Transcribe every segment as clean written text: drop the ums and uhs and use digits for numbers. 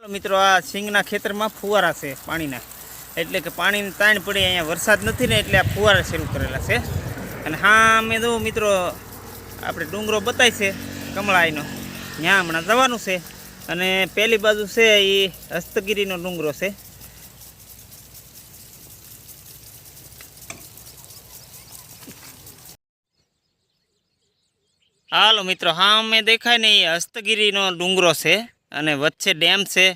મિત્રો આ સિંગના ખેતરમાં ફુવારા છે પાણીના, એટલે કે પાણીની તાણ પડે અહીંયા વરસાદ નથી ને એટલે આ ફુવારા શરૂ કરેલા છે. અને હા અમે જો મિત્રો આપણે ડુંગરો બતાય છે કમળાઈનો, ત્યાં હમણાં જવાનું છે. અને પહેલી બાજુ છે એ હસ્તગીરીનો ડુંગરો છે. હાલો મિત્રો, હા અમે દેખાય ને એ હસ્તગીરીનો ડુંગરો છે અને વચ્ચે ડેમ છે.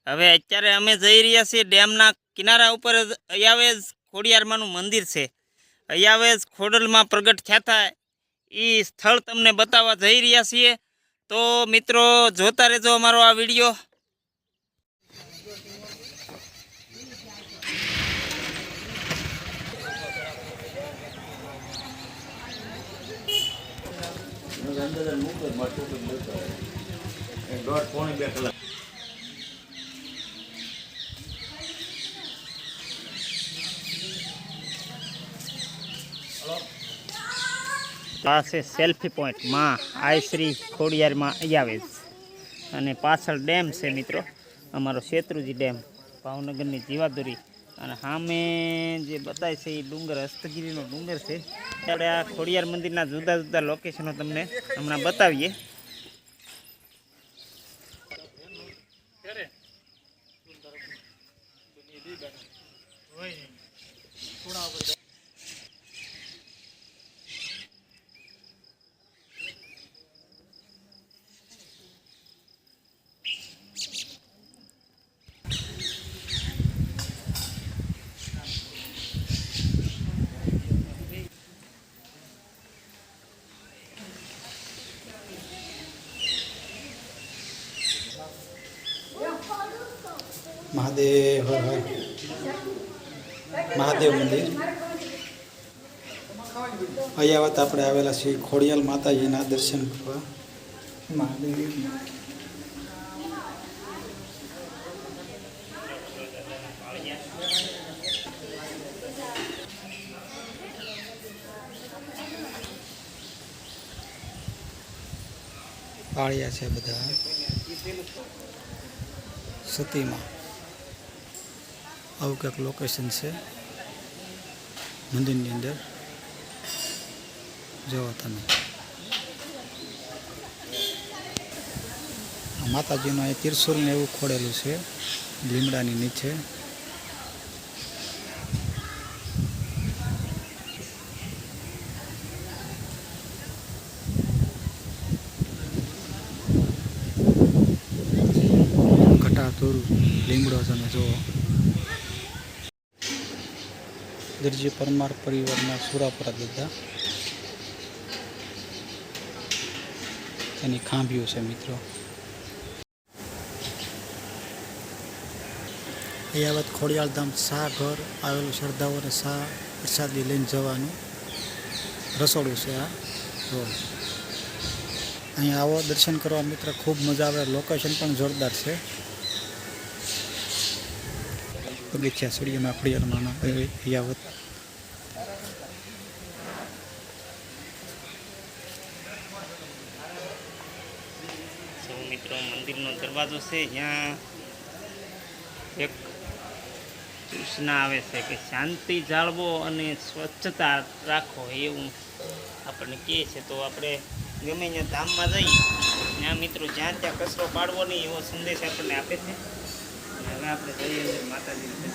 હવે અત્યારે અમે જઈ રહ્યા છીએ ડેમના કિનારા ઉપર. અયાવેજ ખોડિયારમાંનું મંદિર છે. અયાવેજ ખોડલમાં પ્રગટ થયા હતા એ સ્થળ તમને બતાવવા જઈ રહ્યા છીએ. તો મિત્રો જોતા રહેજો અમારો આ વિડીયો. આ છે સેલ્ફી પોઈન્ટ માં આઈ શ્રી ખોડિયારમાં અયાવેજ, અને પાછળ ડેમ છે મિત્રો, અમારો શેત્રુજી ડેમ, ભાવનગરની જીવાદોરી. અને સામે જે બતાય છે એ ડુંગર હસ્તગીરીનો ડુંગર છે. આપણે આ ખોડિયાર મંદિરના જુદા જુદા લોકેશનો તમને હમણાં બતાવીએ. મહાદેવ હર હર મહાદેવ મંદિર અયાવત આપણે આવેલા છીએ ખોડિયાલ માતાજીના દર્શન કરવા. મહાદેવ પાળિયા છે બધા સતીમાં. આવું કંઈક લોકેશન છે મંદિરની અંદર, જોવો તમે. માતાજીનું અહીં ત્રિશુલ ને એવું ખોડેલું છે લીમડાની નીચે. ઘટાતુર લીમડો તમે જુઓ. દરજી પરમાર પરિવારના સુરાપુરા દાદા, એની ખાંભીઓ છે મિત્રો. અયાવત ખોડિયાલ ધામ શાહ ઘર આવેલું, શ્રદ્ધાઓને શાહ પ્રસાદી લઈને જવાનું રસોડું છે આ. તો અહીંયા આવો દર્શન કરવા મિત્ર, ખૂબ મજા આવે. લોકેશન પણ જોરદાર છે. પગથિયા સીડીમાં ખોડિયારમાં અયાવત. મિત્રો મંદિરનો દરવાજો છે, જ્યાં એક સૂચના આવે છે કે શાંતિ જાળવો અને સ્વચ્છતા રાખો, એવું આપણને કહે છે. તો આપણે ગમે ત્યાં ધામમાં જઈએ ત્યાં મિત્રો જ્યાં ત્યાં કચરો પાડવો નહીં એવો સંદેશ આપણને આપે છે. અને હવે આપણે જઈએ અંદર માતાજીને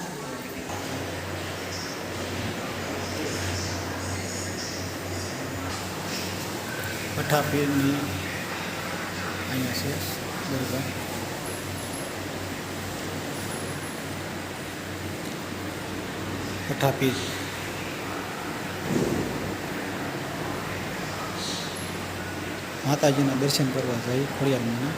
પઠાપીરની અહીંયા છે દરગાહ. પઠાપીર માતાજીના દર્શન કરવા જાય ખોડિયારમાં.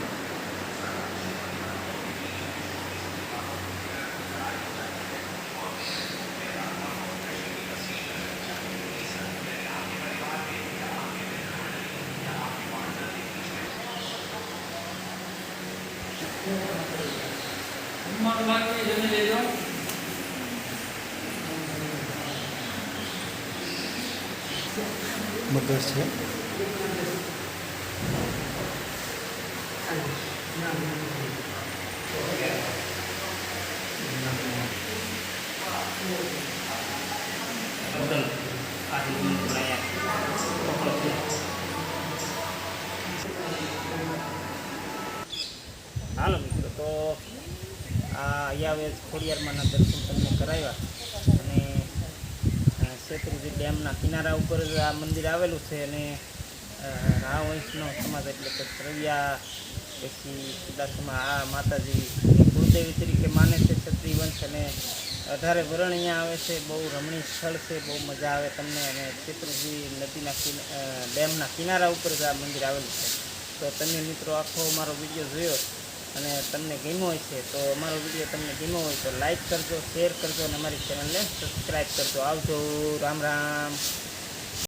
મગર છે. હાલો મિત્રો, તો આ અયાવેજ ખોડિયારમાંના દર્શન તમને કરાવ્યા અને શેત્રુંજી ડેમના કિનારા ઉપર જ આ મંદિર આવેલું છે અને રાવ વંશનો સમાજ એટલે કે સરવૈયા પછી ચુડાસમા આ માતાજી કુળદેવી તરીકે માને છે ક્ષત્રિય વંશ અને 18 વરણ અહીંયા આવે છે. બહુ રમણીય સ્થળ છે, બહુ મજા આવે તમને અને શેત્રુંજી નદીના ડેમના કિનારા ઉપર જ આ મંદિર આવેલું છે. તો તમે મિત્રો આખો અમારો વિડીયો જોયો અને તમને ગમ્યો હોય છે તો અમારો વિડીયો તમને ગમ્યો હોય તો લાઈક કરજો, શેર કરજો અને અમારી ચેનલને સબસ્ક્રાઈબ કરજો. આવજો, રામ રામ.